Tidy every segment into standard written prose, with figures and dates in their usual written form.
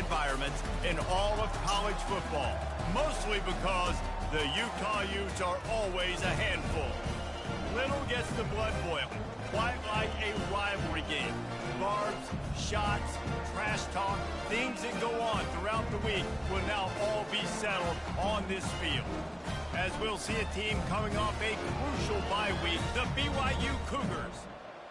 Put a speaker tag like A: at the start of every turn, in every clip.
A: environments in all of college football, mostly because the Utah Utes are always a handful. Little gets the blood boiling, quite like a rivalry game. Barbs, shots, trash talk, things that go on throughout the week will now all be settled on this field. As we'll see a team coming off a crucial bye week, the BYU Cougars,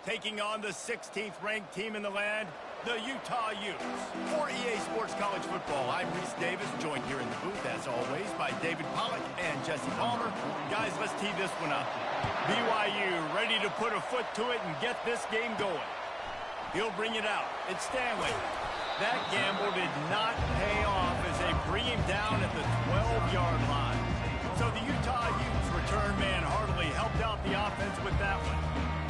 A: taking on the 16th ranked team in the land, the Utah Utes. For EA Sports College Football, I'm Reese Davis, joined here in the booth, as always, by David Pollack and Jesse Palmer. Guys, let's tee this one up. BYU ready to put a foot to it and get this game going. He'll bring it out. It's Stanley. That gamble did not pay off as they bring him down at the 12-yard line. So the Utah Utes return man Hartley helped out the offense with that one.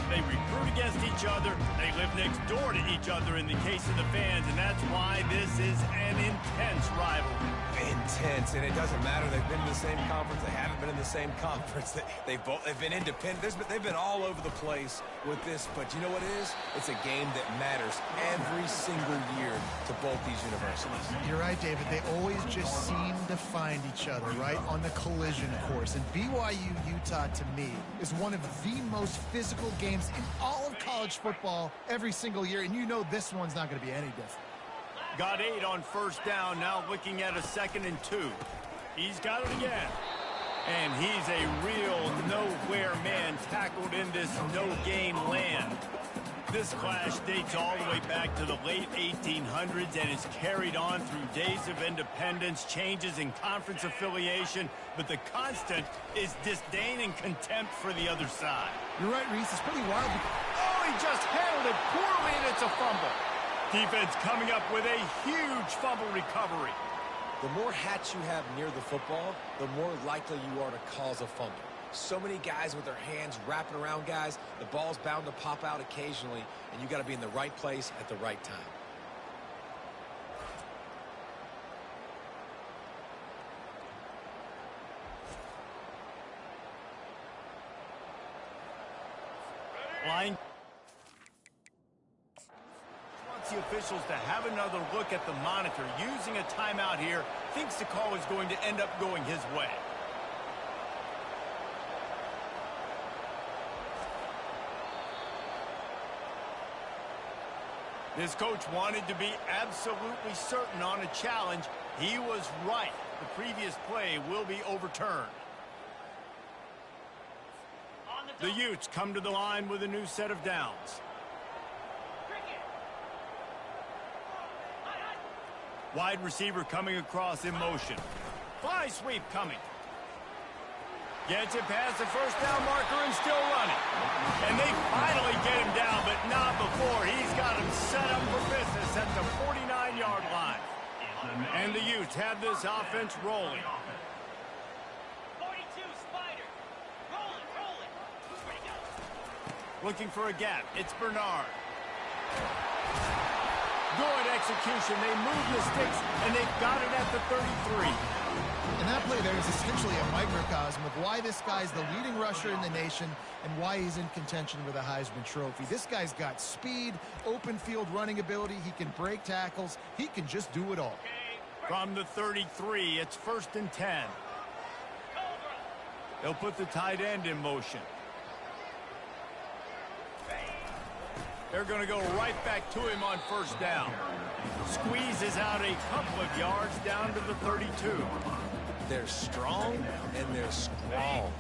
A: They recruit against each other. They live next door to each other in the case of the fans, and that's why this is an intense rivalry.
B: Intense, and it doesn't matter. They've been in the same conference. They haven't been in the same conference. They've been independent. They've been all over the place with this, but you know what it is? It's a game that matters every single year to both these universities.
C: You're right, David. They always just seem to find each other, right, on the collision course. And BYU-Utah, to me, is one of the most physical games in all of college football every single year, and you know this one's not going to be any different.
A: Got 8 on first down, now looking at a 2nd and 2. He's got it again. And he's a real nowhere man tackled in this no-gain land. This clash dates all the way back to the late 1800s and is carried on through days of independence, changes in conference affiliation, but the constant is disdain and contempt for the other side.
C: You're right, Reese. It's pretty wild.
A: Oh, he just handled it poorly, and it's a fumble. Defense coming up with a huge fumble recovery.
B: The more hats you have near the football, the more likely you are to cause a fumble. So many guys with their hands wrapping around guys, the ball's bound to pop out occasionally, and you got to be in the right place at the right time.
A: Line. Wants the officials to have another look at the monitor. Using a timeout here, thinks the call is going to end up going his way. This coach wanted to be absolutely certain on a challenge. He was right. The previous play will be overturned. The Utes come to the line with a new set of downs. Wide receiver coming across in motion. Fly sweep coming. Gets it past the first down marker and still running. And they finally get him down, but not before. He's got him set up for business at the 49-yard line. And the Utes have this offense rolling.
D: 42, Spider. Rolling. Where'd he go?
A: Looking for a gap. It's Bernard. Good execution. They move the sticks, and they've got it at the 33.
C: And that play there is essentially a microcosm of why this guy's the leading rusher in the nation and why he's in contention with a Heisman Trophy. This guy's got speed, open field running ability. He can break tackles. He can just do it all.
A: From the 33, it's 1st and 10. They'll put the tight end in motion. They're going to go right back to him on first down. Squeezes out a couple of yards down to the 32.
B: They're strong and they're strong.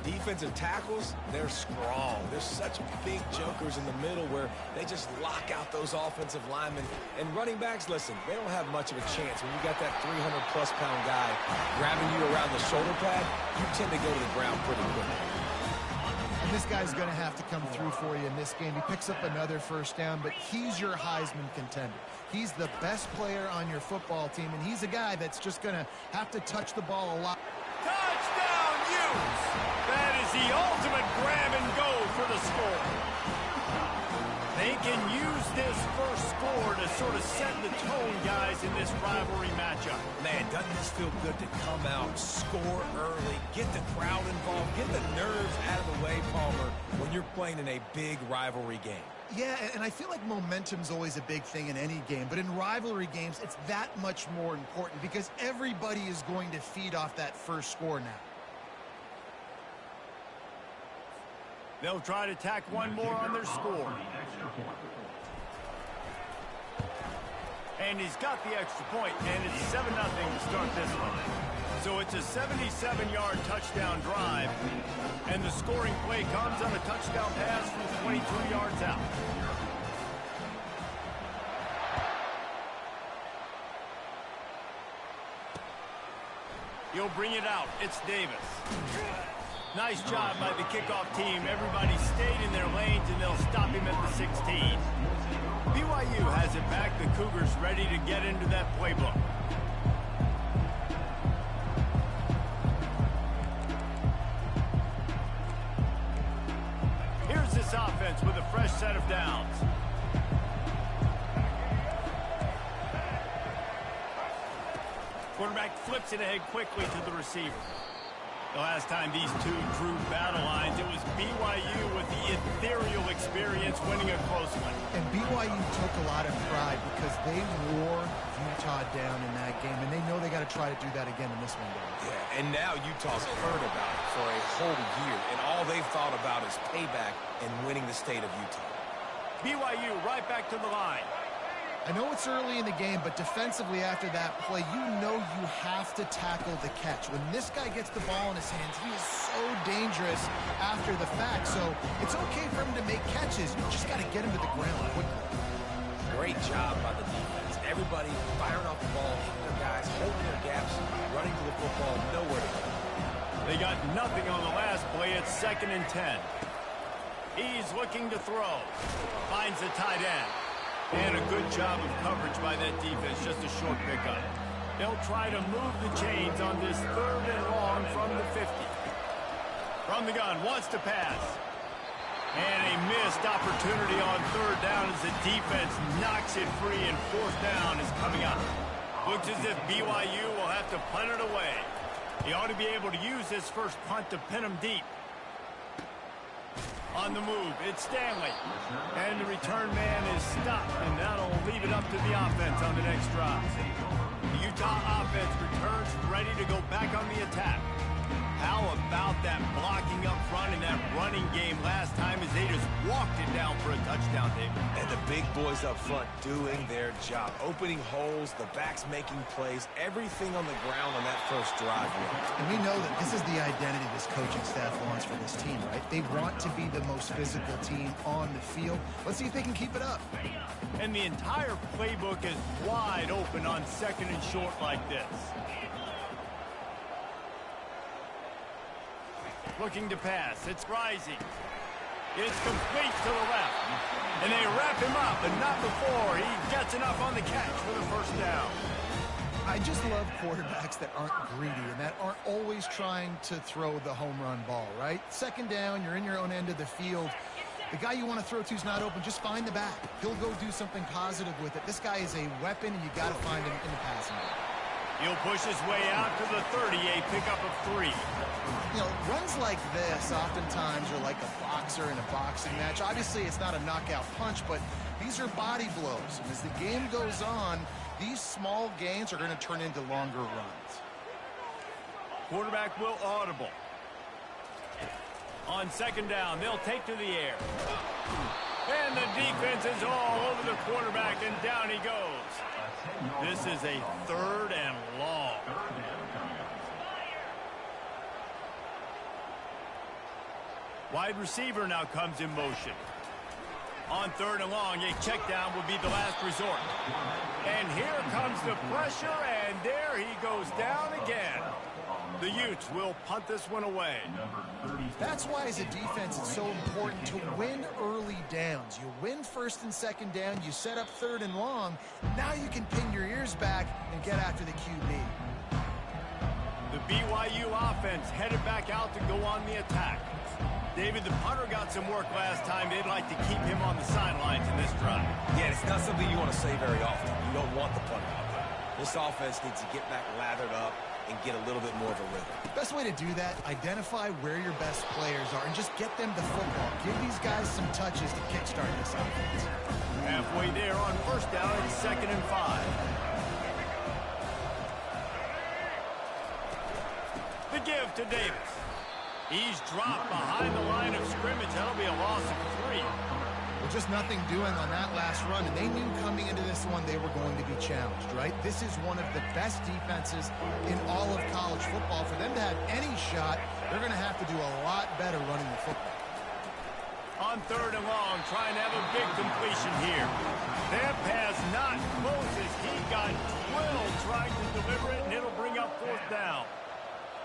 B: Defensive tackles, they're strong. They're such big jokers in the middle where they just lock out those offensive linemen. And running backs, listen, they don't have much of a chance. When you got that 300-plus pound guy grabbing you around the shoulder pad, you tend to go to the ground pretty quickly.
C: And this guy's going to have to come through for you in this game. He picks up another first down, but he's your Heisman contender. He's the best player on your football team, and he's a guy that's just going to have to touch the ball a lot.
A: Touchdown, Utes! That is the ultimate grab and go for the score. They can use this first score to sort of set the tone, guys, in this rivalry matchup.
B: Man, doesn't this feel good to come out, score early, get the crowd involved, get the nerves out of the way, Palmer, when you're playing in a big rivalry game?
C: Yeah, and I feel like momentum's always a big thing in any game, but in rivalry games, it's that much more important because everybody is going to feed off that first score now.
A: They'll try to tack one more on their score. And he's got the extra point, and it's 7-0 to start this one. So it's a 77-yard touchdown drive, and the scoring play comes on a touchdown pass from 22 yards out. He'll bring it out. It's Davis. Nice job by the kickoff team. Everybody stayed in their lanes, and they'll stop him at the 16. BYU has it back. The Cougars ready to get into that playbook. Here's this offense with a fresh set of downs. Quarterback flips it ahead quickly to the receiver. The last time these two drew battle lines, it was BYU with the ethereal experience winning a close one.
C: And BYU took a lot of pride because they wore Utah down in that game, and they know they got to try to do that again in this one, guys.
B: Yeah, and now Utah's heard about it for a whole year, and all they've thought about is payback and winning the state of Utah.
A: BYU right back to the line.
C: I know it's early in the game, but defensively after that play, you know you have to tackle the catch. When this guy gets the ball in his hands, he is so dangerous after the fact. So it's okay for him to make catches. You just got to get him to the ground quickly.
B: Great job by the defense. Everybody firing off the ball, hitting their guys, holding their gaps, running to the football, nowhere to go.
A: They got nothing on the last play. It's 2nd and 10. He's looking to throw. Finds the tight end. And a good job of coverage by that defense, just a short pickup. They'll try to move the chains on this 3rd and long from the 50. From the gun, wants to pass. And a missed opportunity on 3rd down as the defense knocks it free, and 4th down is coming up. Looks as if BYU will have to punt it away. He ought to be able to use his first punt to pin him deep. On the move, it's Stanley. And the return man is stopped, and that'll leave it up to the offense on the next drive. The Utah offense returns ready to go back on the attack. How about that blocking up front in that running game last time as they just walked it down for a touchdown, David?
B: And the big boys up front doing their job. Opening holes, the backs making plays, everything on the ground on that first drive.
C: And we know that this is the identity this coaching staff wants for this team, right? They want to be the most physical team on the field. Let's see if they can keep it up.
A: And the entire playbook is wide open on 2nd and short like this. Looking to pass. It's rising. It's complete to the left. And they wrap him up, but not before he gets enough on the catch for the 1st down.
C: I just love quarterbacks that aren't greedy and that aren't always trying to throw the home run ball, right? 2nd down, you're in your own end of the field. The guy you want to throw to is not open. Just find the back. He'll go do something positive with it. This guy is a weapon, and you got to find him in the passing game.
A: He'll push his way out to the 30, a pickup of 3.
C: You know, runs like this oftentimes are like a boxer in a boxing match. Obviously, it's not a knockout punch, but these are body blows. And as the game goes on, these small gains are going to turn into longer runs.
A: Quarterback will audible. On 2nd down, they'll take to the air. And the defense is all over the quarterback, and down he goes. This is a 3rd and long. Wide receiver now comes in motion. On 3rd and long, a check down will be the last resort. And here comes the pressure, and there he goes down again. The Utes will punt this one away.
C: That's why, as a defense, it's so important to win early downs. You win 1st and 2nd down, you set up 3rd and long. Now you can pin your ears back and get after the QB.
A: The BYU offense headed back out to go on the attack. David, the punter got some work last time. They'd like to keep him on the sidelines in this drive.
B: Yeah, it's not something you want to say very often. You don't want the punter out there. This offense needs to get back lathered up and get a little bit more of a rhythm.
C: Best way to do that, identify where your best players are and just get them the football. Give these guys some touches to kickstart this offense.
A: Halfway there on first down, it's 2nd and 5. The give to Davis. He's dropped behind the line of scrimmage. That'll be a loss of 3.
C: Well, just nothing doing on that last run, and they knew coming into this one they were going to be challenged, right? This is one of the best defenses in all of college football. For them to have any shot, they're going to have to do a lot better running the football.
A: On 3rd and long, trying to have a big completion here. That pass not close as he got drilled trying to deliver it, and it'll bring up 4th down.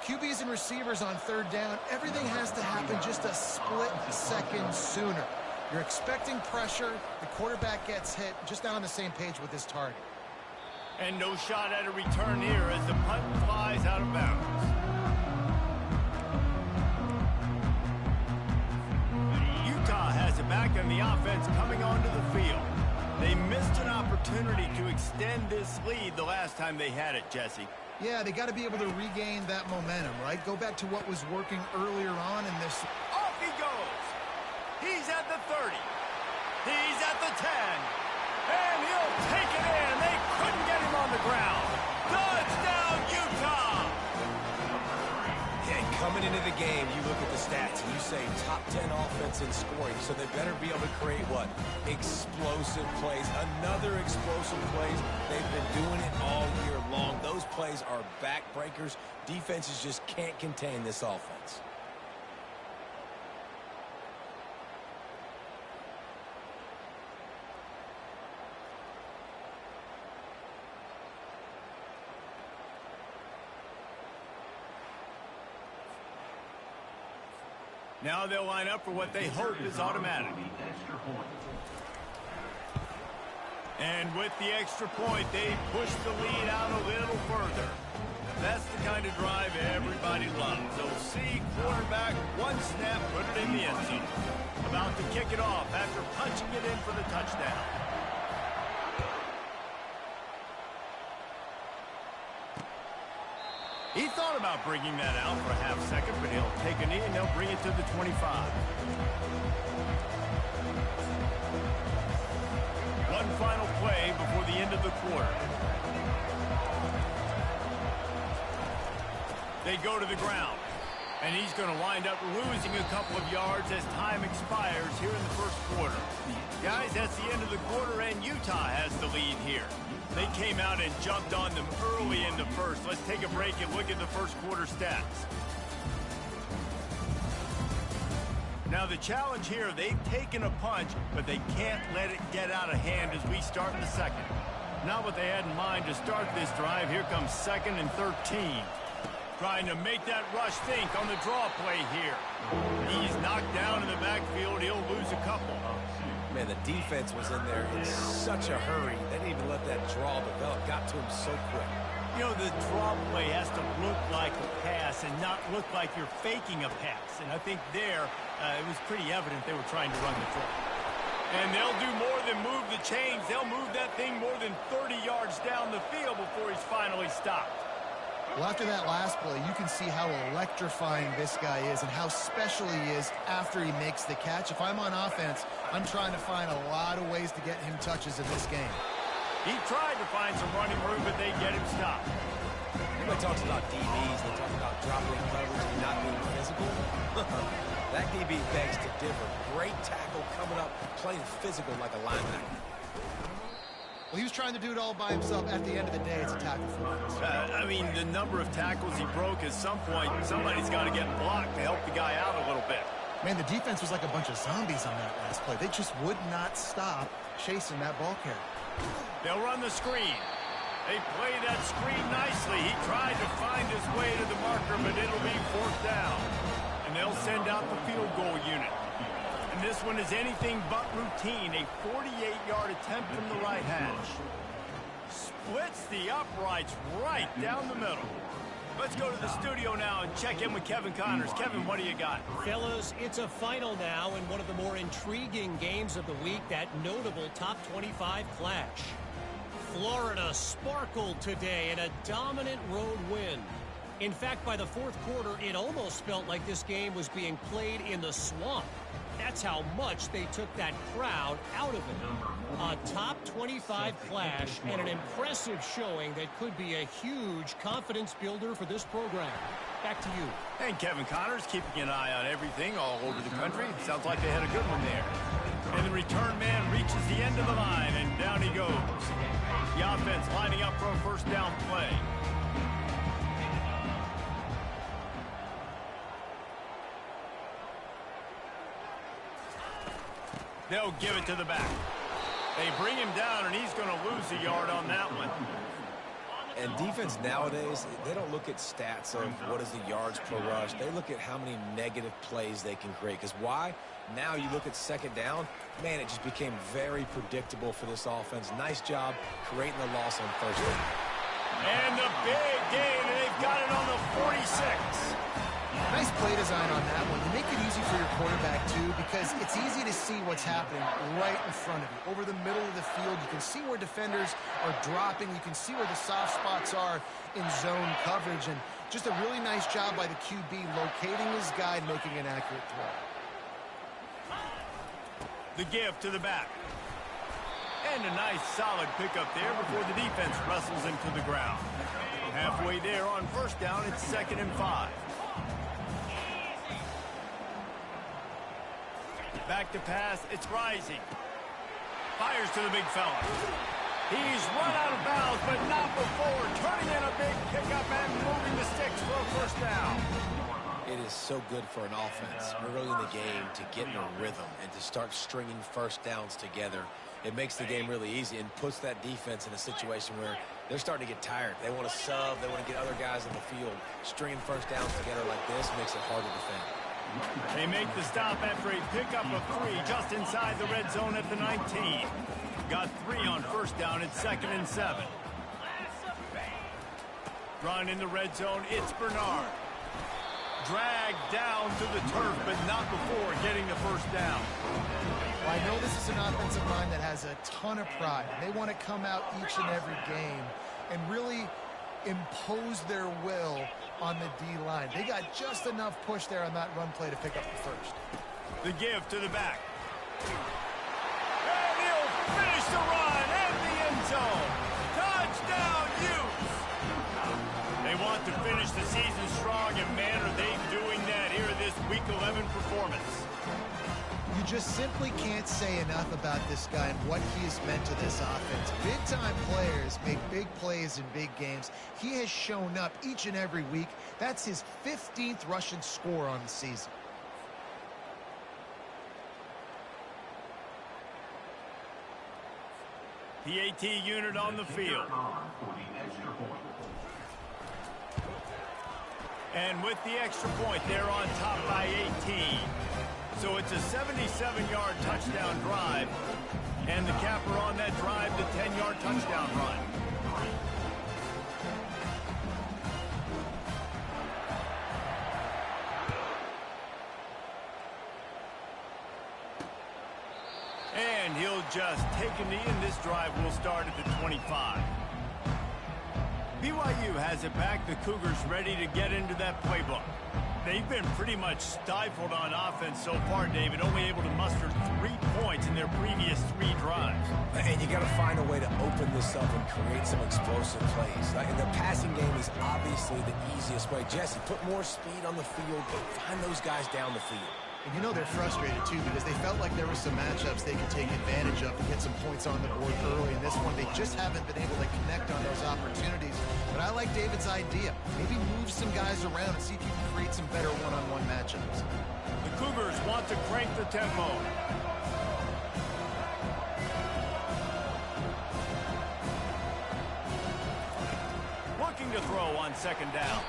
C: QBs and receivers on 3rd down, everything has to happen just a split second sooner. You're expecting pressure, the quarterback gets hit, just not on the same page with his target.
A: And no shot at a return here as the punt flies out of bounds. Utah has it back on the offense coming onto the field. They missed an opportunity to extend this lead the last time they had it, Jesse.
C: Yeah, they got to be able to regain that momentum, right? Go back to what was working earlier on in this.
A: Off he goes. He's at the 30. He's at the 10. And he'll take it in. They couldn't get him on the ground. Touchdown, Utah!
B: And coming into the game, you look at the stats and you say top 10 offense in scoring, so they better be able to create what? Explosive plays. Another explosive plays. They've been doing it all year long. Those plays are backbreakers. Defenses just can't contain this offense.
A: Now they'll line up for what they hope is automatic. And with the extra point, they push the lead out a little further. That's the kind of drive everybody loves. They'll see quarterback, one snap, put it in the end zone. About to kick it off after punching it in for the touchdown. He thought about bringing that out for a half second, but he'll take a knee and they'll bring it to the 25. One final play before the end of the quarter. They go to the ground, and he's going to wind up losing a couple of yards as time expires here in the first quarter. Guys, that's the end of the quarter, and Utah has the lead here. They came out and jumped on them early in the first. Let's take a break and look at the first quarter stats. Now the challenge here, they've taken a punch, but they can't let it get out of hand as we start in the second. Not what they had in mind to start this drive. Here comes 2nd and 13. Trying to make that rush think on the draw play here. He's knocked down in the backfield. He'll lose a couple.
B: Man, the defense was in there in such a hurry. They didn't even let that draw develop. Got to him so quick.
A: You know, the draw play has to look like a pass and not look like you're faking a pass. And I think there, it was pretty evident they were trying to run the draw. And they'll do more than move the chains. They'll move that thing more than 30 yards down the field before he's finally stopped.
C: Well, after that last play, you can see how electrifying this guy is and how special he is after he makes the catch. If I'm on offense, I'm trying to find a lot of ways to get him touches in this game.
A: He tried to find some running room, but they get him stopped.
B: Everybody talks about DBs. They talk about dropping coverage and not being physical. That DB begs to differ. Great tackle coming up, playing physical like a linebacker.
C: Well, he was trying to do it all by himself. At the end of the day, it's a tackle for us.
A: I mean, the number of tackles he broke, at some point, somebody's got to get blocked to help the guy out a little bit.
C: Man, the defense was like a bunch of zombies on that last play. They just would not stop chasing that ball carrier.
A: They'll run the screen. They play that screen nicely. He tried to find his way to the marker, but it'll be 4th down. And they'll send out the field goal unit. And this one is anything but routine. A 48-yard attempt from the right hash. Splits the uprights right down the middle. Let's go to the studio now and check in with Kevin Connors. Kevin, what do you got?
E: Fellas, it's a final now in one of the more intriguing games of the week, that notable top 25 clash. Florida sparkled today in a dominant road win. In fact, by the fourth quarter, it almost felt like this game was being played in the swamp. That's how much they took that crowd out of it. A top 25 clash and an impressive showing that could be a huge confidence builder for this program. Back to you.
A: And Kevin Connors keeping an eye on everything all over the country. Sounds like they had a good one there. And the return man reaches the end of the line, and down he goes. The offense lining up for a first down play. They'll give it to the back. They bring him down, and he's going to lose a yard on that one.
B: And defense nowadays, they don't look at stats of what is the yards per rush. They look at how many negative plays they can create. Because why? Now you look at second down, man, it just became very predictable for this offense. Nice job creating the loss on first down.
A: And the big gain, and they've got it on the 46.
C: Nice play design on that one. You make it easy for your quarterback, too, because it's easy to see what's happening right in front of you. Over the middle of the field, you can see where defenders are dropping. You can see where the soft spots are in zone coverage. And just a really nice job by the QB locating his guy and making an accurate throw.
A: The give to the back. And a nice solid pickup there before the defense wrestles him to the ground. Halfway there on first down, it's 2nd and 5. Back to pass, it's Rising. Fires to the big fella. He's run out of bounds, but not before. Turning in a big pickup and moving the sticks for a first down.
B: It is so good for an offense early in the game to get in a rhythm and to start stringing first downs together. It makes the game really easy and puts that defense in a situation where they're starting to get tired. They want to sub. They want to get other guys on the field. Stringing first downs together like this makes it hard to defend.
A: They make the stop after a pickup of 3 just inside the red zone at the 19. Got 3 on first down at 2nd and 7. Run in the red zone, it's Bernard. Dragged down to the turf, but not before getting the first down.
C: Well, I know this is an offensive line that has a ton of pride. They want to come out each and every game and really impose their will on the D-line. They got just enough push there on that run play to pick up the first.
A: The give to the back. And he'll finish the run at the end zone. Touchdown, Utes! They want to finish the season strong, and man, are they doing that here in this Week 11 performance.
C: You just simply can't say enough about this guy and what he has meant to this offense. Big-time players make big plays in big games. He has shown up each and every week. That's his 15th rushing score on the season.
A: The AT unit on the field. And with the extra point, they're on top by 18. So it's a 77-yard touchdown drive. And the capper on that drive, the 10-yard touchdown run. And he'll just take a knee, and this drive will start at the 25. BYU has it back. The Cougars ready to get into that playbook. They've been pretty much stifled on offense so far, David, only able to muster 3 points in their previous 3 drives.
B: And you got to find a way to open this up and create some explosive plays. And the passing game is obviously the easiest way. Jesse, put more speed on the field, but find those guys down the field.
C: And you know they're frustrated, too, because they felt like there were some matchups they could take advantage of and get some points on the board early. In this one, they just haven't been able to connect on those opportunities. But I like David's idea. Maybe move some guys around and see if you can create some better one-on-one matchups.
A: The Cougars want to crank the tempo. Looking to throw on second down.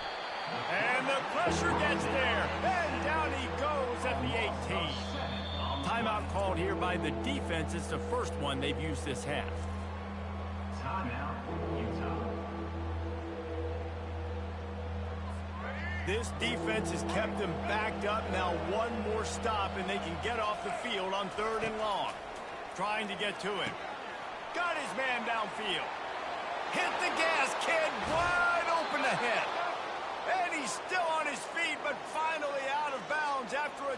A: And the pressure gets there. And down he goes at the 18. Timeout called here by the defense. It's the first one they've used this half. This defense has kept them backed up. Now one more stop, and they can get off the field on 3rd and long. Trying to get to him. Got his man downfield. Hit the gas, kid. Wide open ahead. And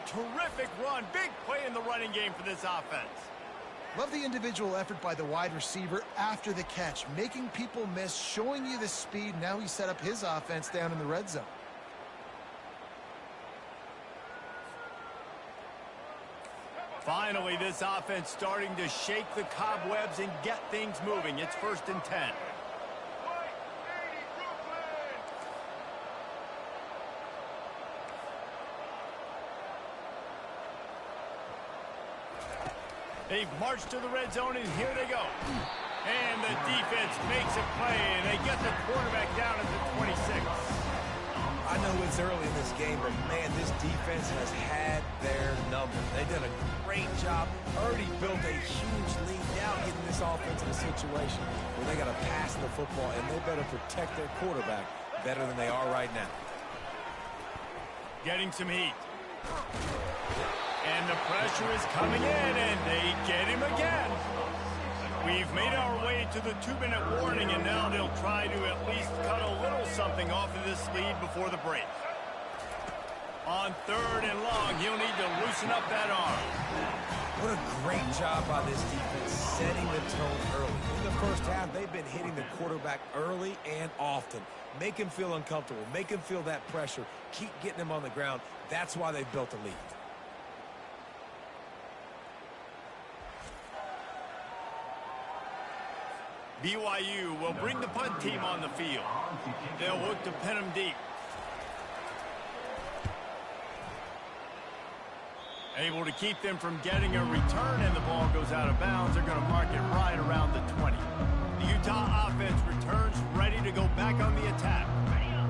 A: terrific run. Big play in the running game for this offense.
C: Love the individual effort by the wide receiver after the catch, making people miss, showing you the speed. Now he set up his offense down in the red zone.
A: Finally, this offense starting to shake the cobwebs and get things moving. It's 1st and 10. They've marched to the red zone, and here they go. And the defense makes a play, and they get the quarterback down at the 26.
B: I know it's early in this game, but, man, this defense has had their number. They've done a great job, already built a huge lead, now getting this offense in a situation where they got to pass the football, and they better protect their quarterback better than they are right now.
A: Getting some heat. And the pressure is coming in, and they get him again. We've made our way to the 2-minute warning, and now they'll try to at least cut a little something off of this lead before the break. On 3rd and long, he'll need to loosen up that arm.
B: What a great job by this defense setting the tone early. In the first half, they've been hitting the quarterback early and often. Make him feel uncomfortable. Make him feel that pressure. Keep getting him on the ground. That's why they built the lead.
A: BYU will bring the punt team on the field. They'll look to pin him deep. Able to keep them from getting a return, and the ball goes out of bounds. They're going to mark it right around the 20. The Utah offense returns ready to go back on the attack.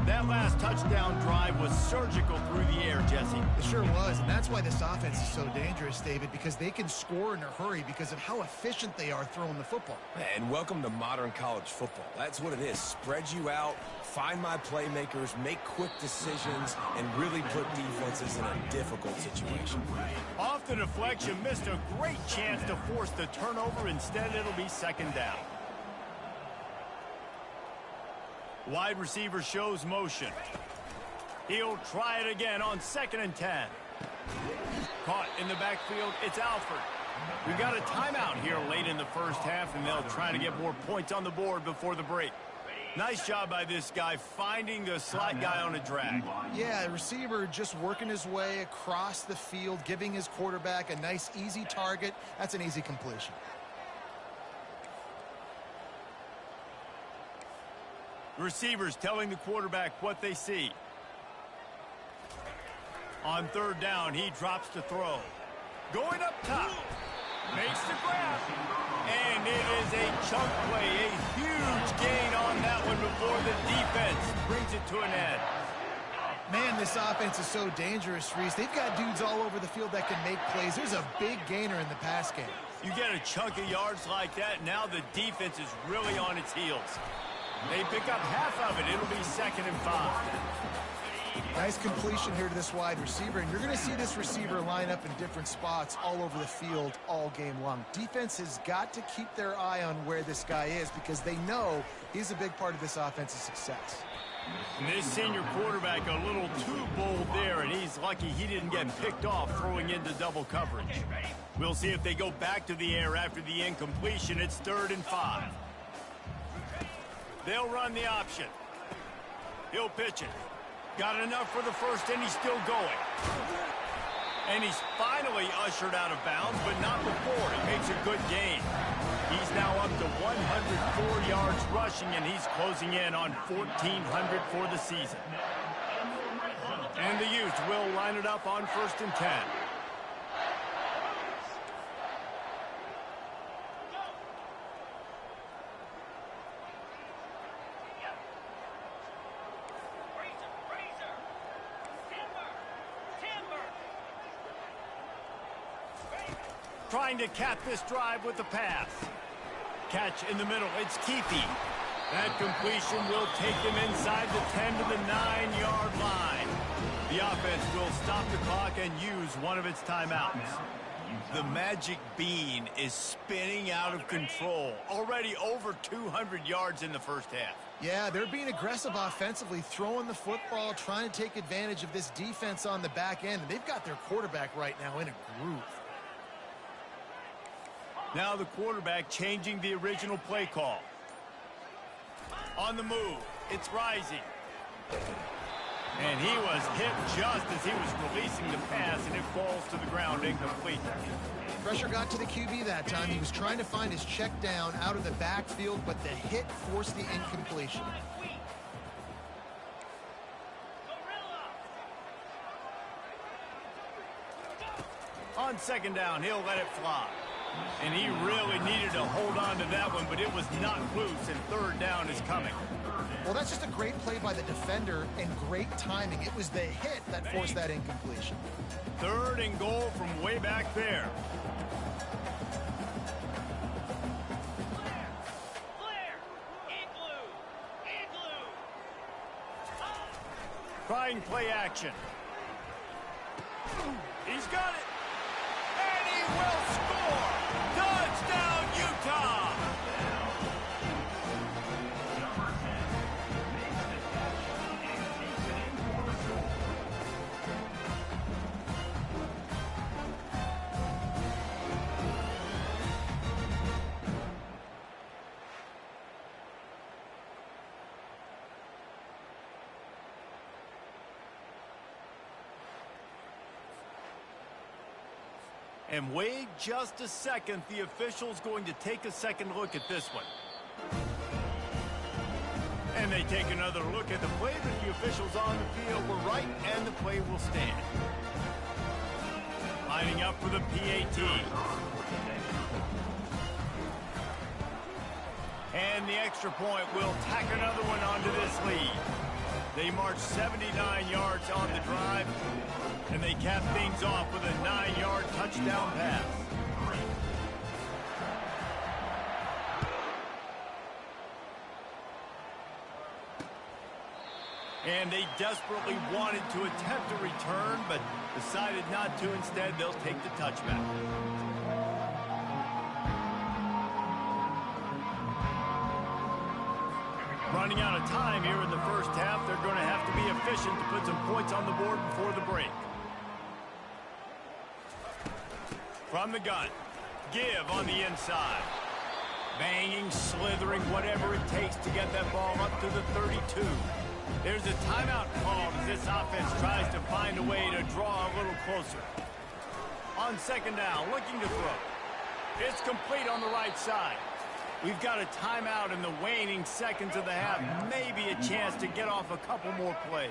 A: That last touchdown drive was surgical through the air, Jesse.
C: It sure was, and that's why this offense is so dangerous, David, because they can score in a hurry because of how efficient they are throwing the football.
B: And welcome to modern college football. That's what it is. Spread you out, find my playmakers, make quick decisions, and really put defenses in a difficult situation.
A: Off the deflection, missed a great chance to force the turnover. Instead, it'll be 2nd down. Wide receiver shows motion. He'll try it again on 2nd and 10. Caught in the backfield, it's Alford. We've got a timeout here late in the first half, and they'll try to get more points on the board before the break. Nice job by this guy finding the slot guy on a drag.
C: Yeah, the receiver just working his way across the field, giving his quarterback a nice, easy target. That's an easy completion.
A: Receivers telling the quarterback what they see. On 3rd down, he drops to throw. Going up top. Makes the grab. And it is a chunk play. A huge gain on that one before the defense brings it to an end.
C: Man, this offense is so dangerous, Reese. They've got dudes all over the field that can make plays. There's a big gainer in the pass game.
A: You get a chunk of yards like that, now the defense is really on its heels. They pick up half of it. It'll be 2nd and 5.
C: Nice completion here to this wide receiver, and you're going to see this receiver line up in different spots all over the field all game long. Defense has got to keep their eye on where this guy is because they know he's a big part of this offense's success.
A: And this senior quarterback a little too bold there, and he's lucky he didn't get picked off throwing into double coverage. We'll see if they go back to the air after the incompletion. It's 3rd and 5. They'll run the option. He'll pitch it. Got enough for the first, and he's still going. And he's finally ushered out of bounds, but not before. He makes a good gain. He's now up to 104 yards rushing, and he's closing in on 1,400 for the season. And the Utes will line it up on 1st and 10. Trying to cap this drive with the pass. Catch in the middle. It's Keefe. That completion will take them inside the 10 to the 9-yard line. The offense will stop the clock and use one of its timeouts. The magic bean is spinning out of control. Already over 200 yards in the first half.
C: Yeah, they're being aggressive offensively, throwing the football, trying to take advantage of this defense on the back end. They've got their quarterback right now in a groove.
A: Now the quarterback changing the original play call. On the move, it's rising. And he was hit just as he was releasing the pass, and it falls to the ground incomplete.
C: Pressure got to the QB that time. He was trying to find his check down out of the backfield, but the hit forced the incompletion.
A: On second down, he'll let it fly. And he really needed to hold on to that one, but it was not loose, and third down is coming.
C: Well, that's just a great play by the defender and great timing. It was the hit that forced that incompletion.
A: Third and goal from way back there. Trying play action. He's got it. And he will score. Touchdown, Utah. And wait just a second, the official's going to take a second look at this one. And they take another look at the play, but the officials on the field were right, and the play will stand. Lining up for the PAT. And the extra point will tack another one onto this lead. They march 79 yards on the drive, and they cap things off with a 9-yard touchdown pass. And they desperately wanted to attempt a return, but decided not to. Instead, they'll take the touchback. Running out of time here in the first half. They're going to have to be efficient to put some points on the board before the break. From the gun. Give on the inside. Banging, slithering, whatever it takes to get that ball up to the 32. There's a timeout called as this offense tries to find a way to draw a little closer. On second down, looking to throw. It's complete on the right side. We've got a timeout in the waning seconds of the half. Maybe a chance to get off a couple more plays.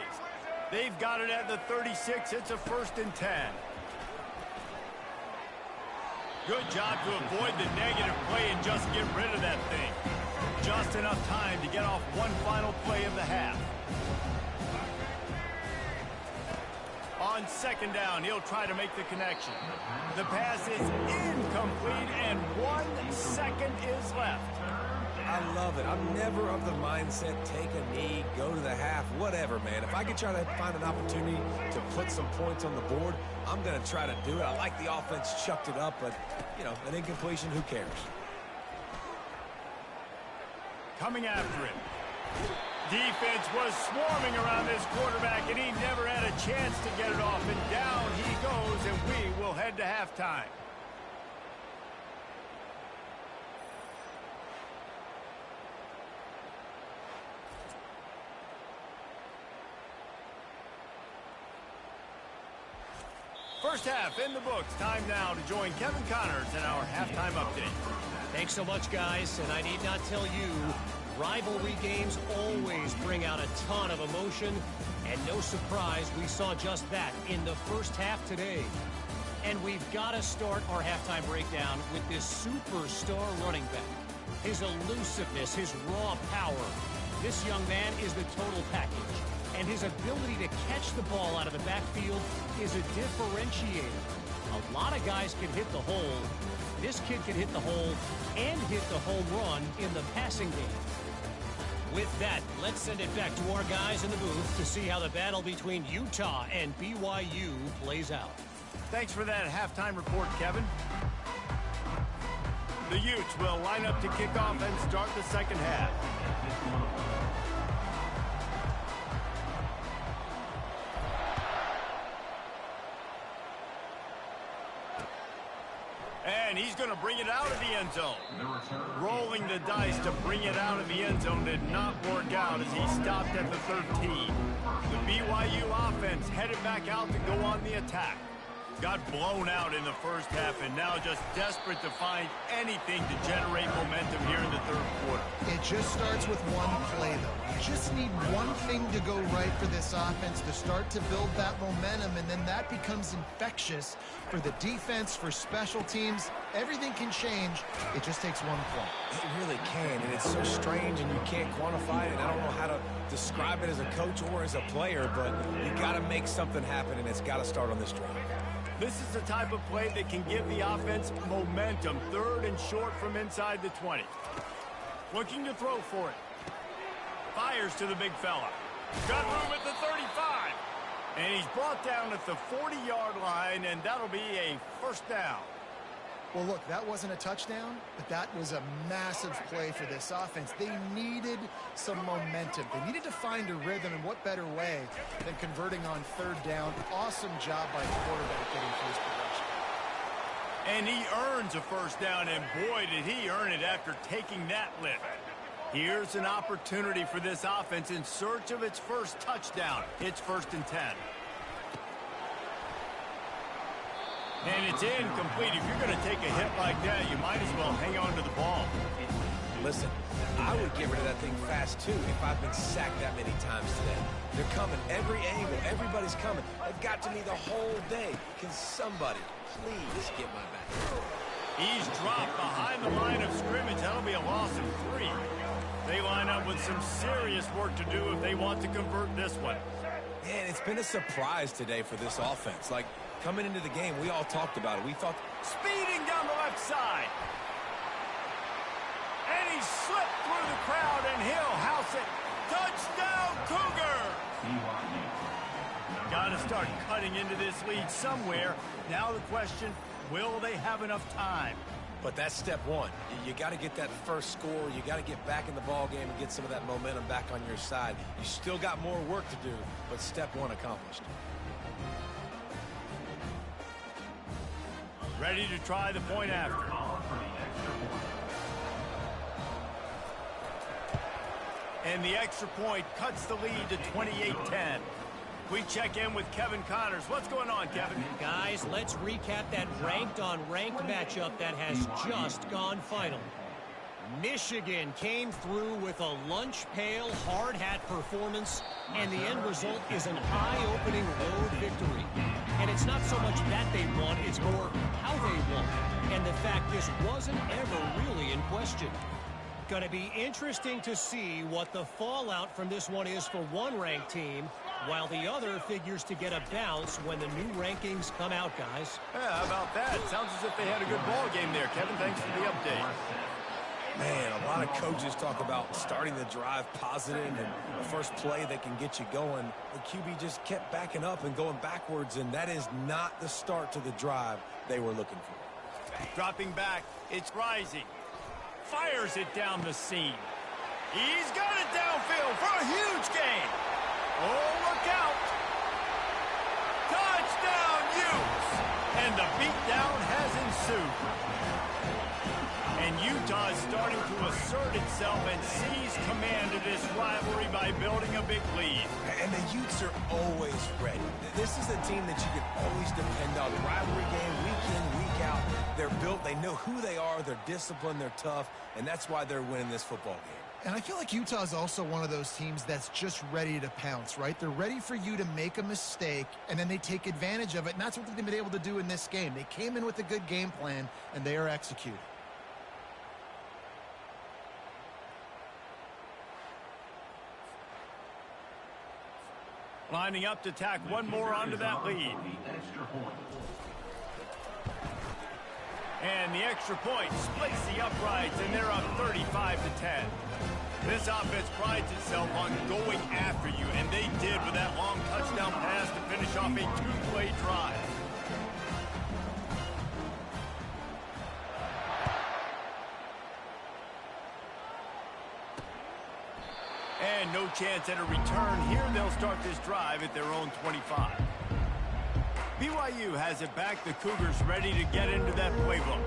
A: They've got it at the 36. It's a 1st and 10. Good job to avoid the negative play and just get rid of that thing. Just enough time to get off one final play of the half. On second down, he'll try to make the connection. The pass is incomplete, and 1 second is left.
B: I love it. I'm never of the mindset, take a knee, go to the half, whatever, man. If I could try to find an opportunity to put some points on the board, I'm going to try to do it. I like the offense chucked it up, but, you know, an incompletion, who cares?
A: Coming after it. Defense was swarming around this quarterback, and he never had a chance to get it off. And down he goes, and we will head to halftime. First half in the books. Time now to join Kevin Connors in our halftime update.
E: Thanks so much, guys. And I need not tell you, rivalry games always bring out a ton of emotion. And no surprise, we saw just that in the first half today. And we've got to start our halftime breakdown with this superstar running back. His elusiveness, his raw power. This young man is the total package. And his ability to catch the ball out of the backfield is a differentiator. A lot of guys can hit the hole. This kid can hit the hole and hit the home run in the passing game. With that, let's send it back to our guys in the booth to see how the battle between Utah and BYU plays out.
A: Thanks for that halftime report, Kevin. The Utes will line up to kick off and start the second half. And he's going to bring it out of the end zone. Rolling the dice to bring it out of the end zone did not work out as he stopped at the 13. The BYU offense headed back out to go on the attack. Got blown out in the first half and now just desperate to find anything to generate momentum here in the third quarter.
C: It just starts with one play, though. You just need one thing to go right for this offense to start to build that momentum, and then that becomes infectious for the defense, for special teams. Everything can change. It just takes one play.
B: It really can, and it's so strange, and you can't quantify it, and I don't know how to describe it as a coach or as a player, but you got to make something happen, and it's got to start on this drive.
A: This is the type of play that can give the offense momentum. Third and short from inside the 20. Looking to throw for it. Fires to the big fella. Got room at the 35. And he's brought down at the 40-yard line, and that'll be a first down.
C: Well, look, that wasn't a touchdown, but that was a massive play for this offense. They needed some momentum. They needed to find a rhythm, and what better way than converting on third down. Awesome job by the quarterback getting first possession.
A: And he earns a first down, and boy, did he earn it after taking that lift. Here's an opportunity for this offense in search of its first touchdown. It's 1st and 10. And it's incomplete. If you're going to take a hit like that, you might as well hang on to the ball.
B: Listen, I would get rid of that thing fast, too, if I've been sacked that many times today. They're coming every angle. Everybody's coming. They've got to me the whole day. Can somebody please get my back?
A: He's dropped behind the line of scrimmage. That'll be a loss of 3. They line up with some serious work to do if they want to convert this one.
B: Man, it's been a surprise today for this offense. Like, coming into the game, we all talked about it. We thought...
A: Speeding down the left side. And he slipped through the crowd, and he'll house it. Touchdown, Cougar! Got to start cutting into this lead somewhere. Now the question, will they have enough time?
B: But that's step one. You got to get that first score. You got to get back in the ball game and get some of that momentum back on your side. You still got more work to do, but step one accomplished.
A: Ready to try the point after. And the extra point cuts the lead to 28-10. We check in with Kevin Connors. What's going on, Kevin?
E: Guys, let's recap that ranked-on-ranked matchup that has just gone final. Michigan came through with a lunch pail hard hat performance, and the end result is an eye-opening road victory. And it's not so much that they won, it's more how they won. And the fact this wasn't ever really in question. Going to be interesting to see what the fallout from this one is for one ranked team, while the other figures to get a bounce when the new rankings come out, guys.
A: Yeah, how about that? Sounds as if they had a good ball game there. Kevin, thanks for the update.
B: Man, a lot of coaches talk about starting the drive positive and the first play that can get you going. The QB just kept backing up and going backwards, and that is not the start to the drive they were looking for.
A: Dropping back, it's rising. Fires it down the seam. He's got it downfield for a huge gain. Oh, look out. Touchdown, Utes. And the beatdown has ensued. And Utah is starting to assert itself and seize command of this rivalry by building a big lead.
B: And the Utes are always ready. This is a team that you can always depend on. Rivalry game, week in, week out. They're built, they know who they are, they're disciplined, they're tough, and that's why they're winning this football game.
C: And I feel like Utah is also one of those teams that's just ready to pounce, right? They're ready for you to make a mistake, and then they take advantage of it, and that's what they've been able to do in this game. They came in with a good game plan, and they are executing.
A: Lining up to tack one more onto that lead. And the extra point splits the uprights, and they're up 35-10. This offense prides itself on going after you, and they did with that long touchdown pass to finish off a two-play drive. find no chance at a return. Here they'll start this drive at their own 25. BYU has it back. The Cougars ready to get into that playbook.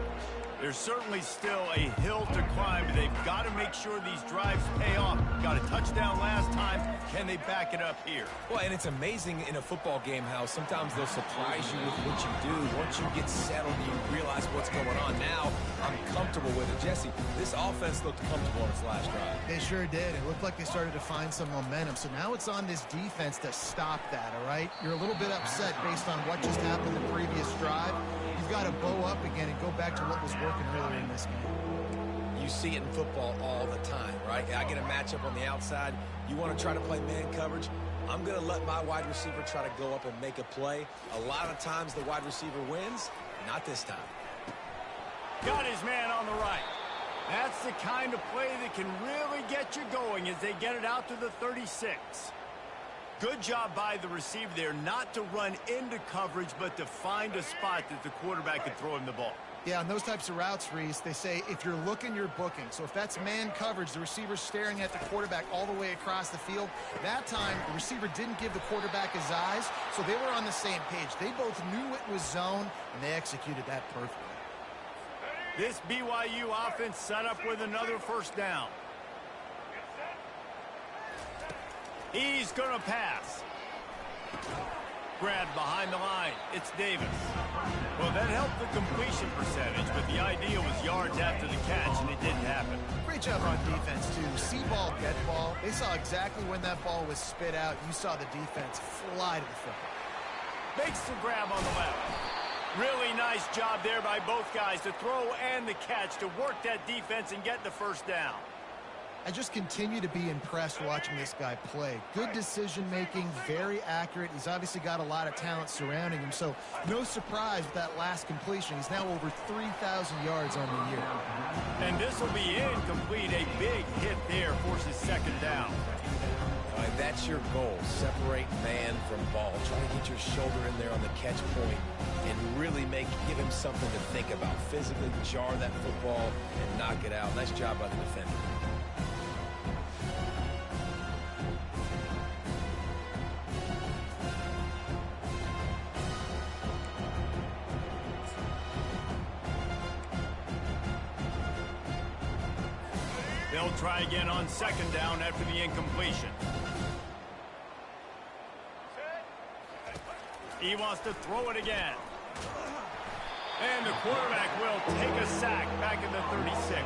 A: There's certainly still a hill to climb, but they've got to make sure these drives pay off. Got a touchdown last time. Can they back it up here?
B: Well, and it's amazing in a football game how sometimes they'll surprise you with what you do. Once you get settled, you realize what's going on. Now, I'm comfortable with it. Jesse, this offense looked comfortable on its last drive.
C: They sure did. It looked like they started to find some momentum. So now it's on this defense to stop that, all right? You're a little bit upset based on what just happened the previous drive. You've got to bow up again and go back to what was working earlier in this game.
B: You see it in football all the time, right? I get a matchup on the outside. You want to try to play man coverage. I'm going to let my wide receiver try to go up and make a play. A lot of times the wide receiver wins. Not this time.
A: Got his man on the right. That's the kind of play that can really get you going as they get it out to the 36. Good job by the receiver there not to run into coverage, but to find a spot that the quarterback could throw him the ball.
C: Yeah, on those types of routes, Reese, they say if you're looking, you're booking. So if that's man coverage, the receiver's staring at the quarterback all the way across the field. That time, the receiver didn't give the quarterback his eyes, so they were on the same page. They both knew it was zone, and they executed that perfectly.
A: This BYU offense set up with another first down. He's going to pass. Grabbed behind the line. It's Davis. Well, that helped the completion percentage, but the idea was yards after the catch, and it didn't happen.
C: Great job on defense, too. See ball, get ball. They saw exactly when that ball was spit out. You saw the defense fly to the football.
A: Makes the grab on the left. Really nice job there by both guys to throw and the catch to work that defense and get the first down.
C: I just continue to be impressed watching this guy play. Good decision-making, very accurate. He's obviously got a lot of talent surrounding him, so no surprise with that last completion. He's now over 3,000 yards on the year.
A: And this will be incomplete. A big hit there forces second down.
B: All right, that's your goal. Separate man from ball. Try to get your shoulder in there on the catch point and really give him something to think about. Physically jar that football and knock it out. Nice job by the defender.
A: They'll try again on second down after the incompletion. He wants to throw it again. And the quarterback will take a sack back in the 36.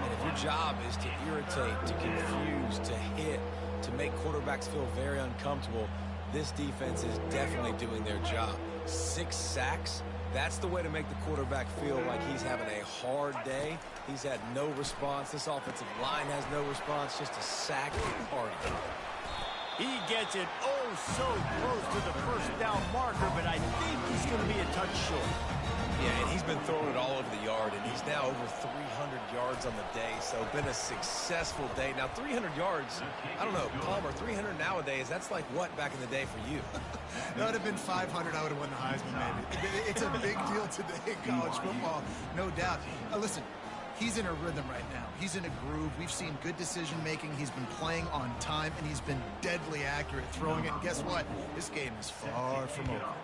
B: And if your job is to irritate, to confuse, to hit, to make quarterbacks feel very uncomfortable, this defense is definitely doing their job. 6 sacks. That's the way to make the quarterback feel like he's having a hard day. He's had no response. This offensive line has no response, just a sack party.
A: He gets it so close to the first down marker, but I think he's going to be a touch short.
B: Yeah, and he's been throwing it all over the yard, and he's now over 300 yards on the day, so been a successful day. Now, 300 yards, I don't know, Palmer, 300 nowadays, that's like what back in the day for you?
C: That would have been 500. I would have won the Heisman, maybe. It's a big deal today in college football, no doubt. Listen, he's in a rhythm right now. He's in a groove. We've seen good decision-making. He's been playing on time, and he's been deadly accurate throwing it. And guess what? This game is far from over.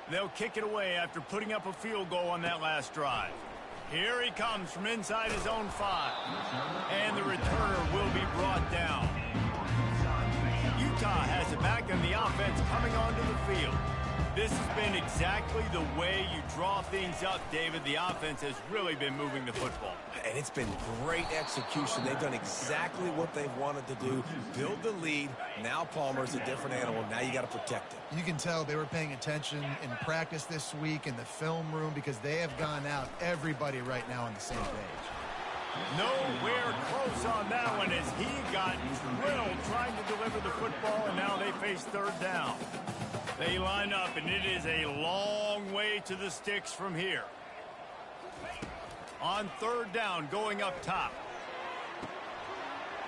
A: They'll kick it away after putting up a field goal on that last drive. Here he comes from inside his own 5. And the returner will be brought down. Utah has it back, and the offense coming onto the field. This has been exactly the way you draw things up, David. The offense has really been moving the football.
B: And it's been great execution. They've done exactly what they've wanted to do. Build the lead. Now Palmer's a different animal. Now you got to protect him.
C: You can tell they were paying attention in practice this week in the film room because they have gone out, everybody right now on the same page.
A: Nowhere close on that one as he got drilled trying to deliver the football, and now they face third down. They line up, and it is a long way to the sticks from here. On third down, going up top.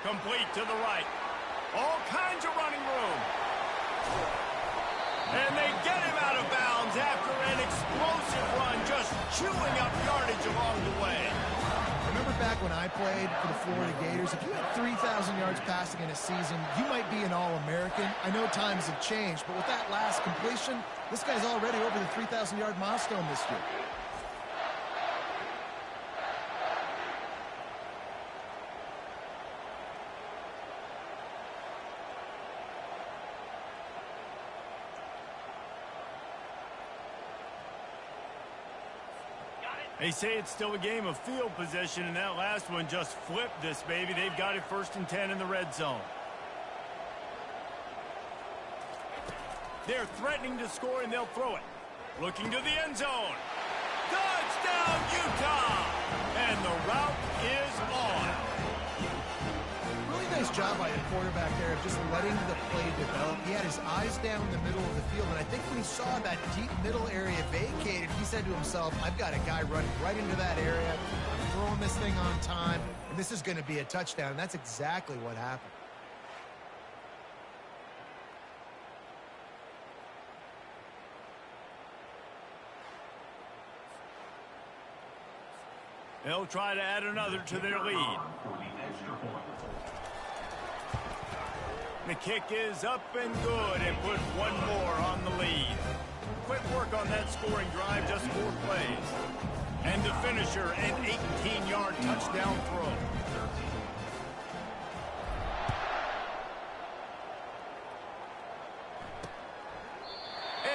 A: Complete to the right. All kinds of running room. And they get him out of bounds after an explosive run, just chewing up yardage along the way.
C: Remember back when I played for the Florida Gators, if you had 3,000 yards passing in a season, you might be an All-American. I know times have changed, but with that last completion, this guy's already over the 3,000-yard milestone this year.
A: They say it's still a game of field position, and that last one just flipped this baby. They've got it 1st and 10 in the red zone. They're threatening to score, and they'll throw it. Looking to the end zone. Touchdown, Utah! And the route is on.
C: Really nice job by the quarterback there of just letting the play develop. He had his eyes down the middle of the field, and I think when he saw that deep middle area vacated, he said to himself, I've got a guy running right into that area. I'm throwing this thing on time, and this is going to be a touchdown, and that's exactly what happened.
A: They'll try to add another to their lead. The kick is up and good, and put one more on the lead. Quick work on that scoring drive, just 4 plays. And the finisher, an 18-yard touchdown throw.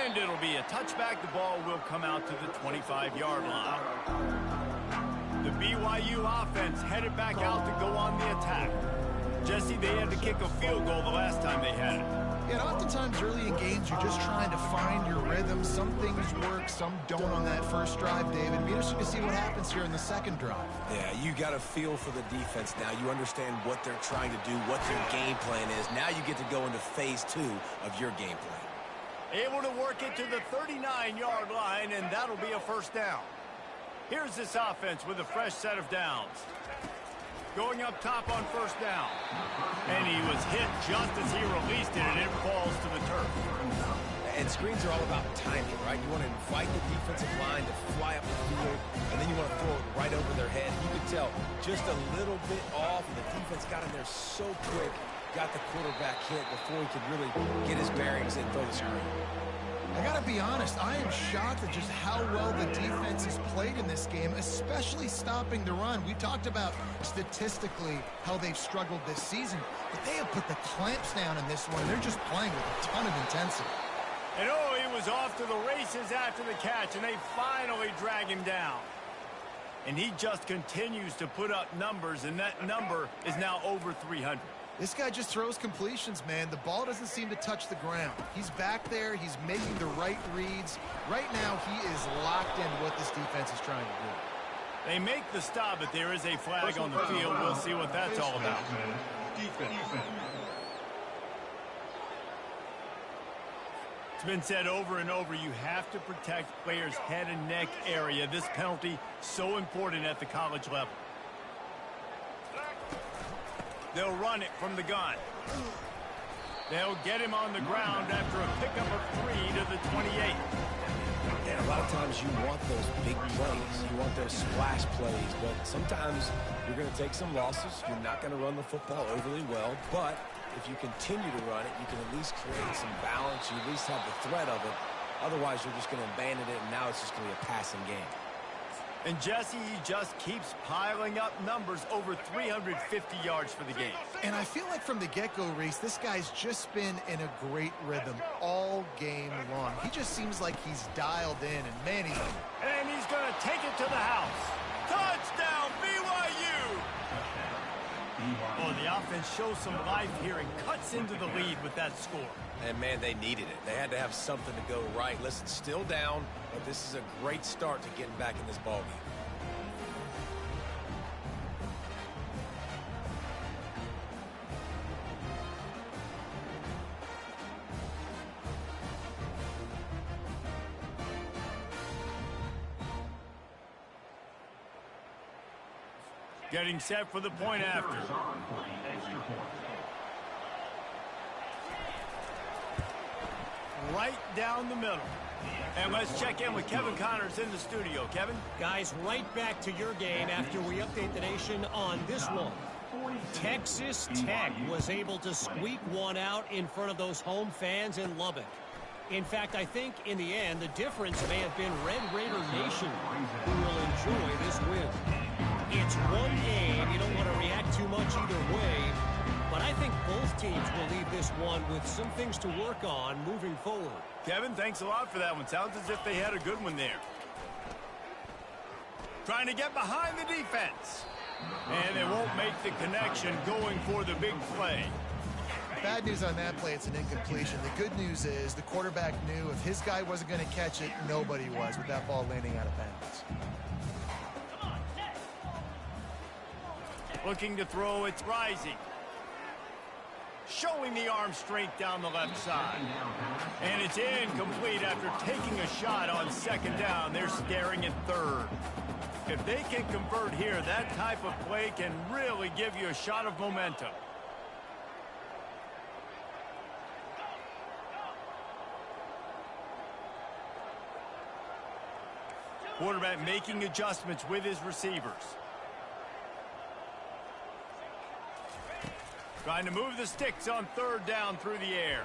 A: And it'll be a touchback. The ball will come out to the 25-yard line. The BYU offense headed back out to go on the attack. Jesse, they had to kick a field goal the last time they had it.
C: Yeah, and oftentimes early in games, you're just trying to find your rhythm. Some things work, some don't on that first drive, David. Be interesting to see what happens here in the second drive.
B: Yeah, you got a feel for the defense now. You understand what they're trying to do, what their game plan is. Now you get to go into phase 2 of your game plan.
A: Able to work it to the 39-yard line, and that'll be a first down. Here's this offense with a fresh set of downs. Going up top on first down. And he was hit just as he released it, and it falls to the turf.
B: And screens are all about timing, right? You want to invite the defensive line to fly up the field, and then you want to throw it right over their head. You can tell just a little bit off, and the defense got in there so quick, got the quarterback hit before he could really get his bearings and throw the screen.
C: I got to be honest, I am shocked at just how well the defense has played in this game, especially stopping the run. We talked about statistically how they've struggled this season, but they have put the clamps down in this one. They're just playing with a ton of intensity.
A: And oh, he was off to the races after the catch, and they finally drag him down. And he just continues to put up numbers, and that number is now over 300.
C: This guy just throws completions, man. The ball doesn't seem to touch the ground. He's back there. He's making the right reads. Right now, he is locked into what this defense is trying to do.
A: They make the stop, but there is a flag on the field. We'll see what that's all about. It's been said over and over, you have to protect players' head and neck area. This penalty so important at the college level. They'll run it from the gun. They'll get him on the ground after a pickup of 3 to the 28.
B: And a lot of times you want those big plays. You want those splash plays. But sometimes you're going to take some losses. You're not going to run the football overly well. But if you continue to run it, you can at least create some balance. You at least have the threat of it. Otherwise, you're just going to abandon it, and now it's just going to be a passing game.
A: And Jesse, he just keeps piling up numbers, over 350 yards for the game.
C: And I feel like from the get-go, Reese, this guy's just been in a great rhythm all game long. He just seems like he's dialed in, and man, he's...
A: And he's going to take it to the house. Touchdown, BYU! Oh, the offense shows some life here and cuts into the lead with that score.
B: And, man, they needed it. They had to have something to go right. Listen, still down, but this is a great start to getting back in this ballgame.
A: Getting set for the point after. Right down the middle. And let's check in with Kevin Connors in the studio. Kevin?
E: Guys, right back to your game after we update the nation on this one. Texas Tech was able to squeak one out in front of those home fans in Lubbock. In fact, I think in the end, the difference may have been Red Raider Nation who will enjoy this win. It's one game. You don't want to react too much either way. But I think both teams will leave this one with some things to work on moving forward.
A: Kevin, thanks a lot for that one. Sounds as if they had a good one there. Trying to get behind the defense. And they won't make the connection going for the big play.
C: Bad news on that play, it's an incompletion. The good news is the quarterback knew if his guy wasn't going to catch it, nobody was with that ball landing out of bounds.
A: Looking to throw, it's rising. Showing the arm strength down the left side. And it's incomplete after taking a shot on second down. They're staring at third. If they can convert here, that type of play can really give you a shot of momentum. Quarterback making adjustments with his receivers. Trying to move the sticks on third down through the air.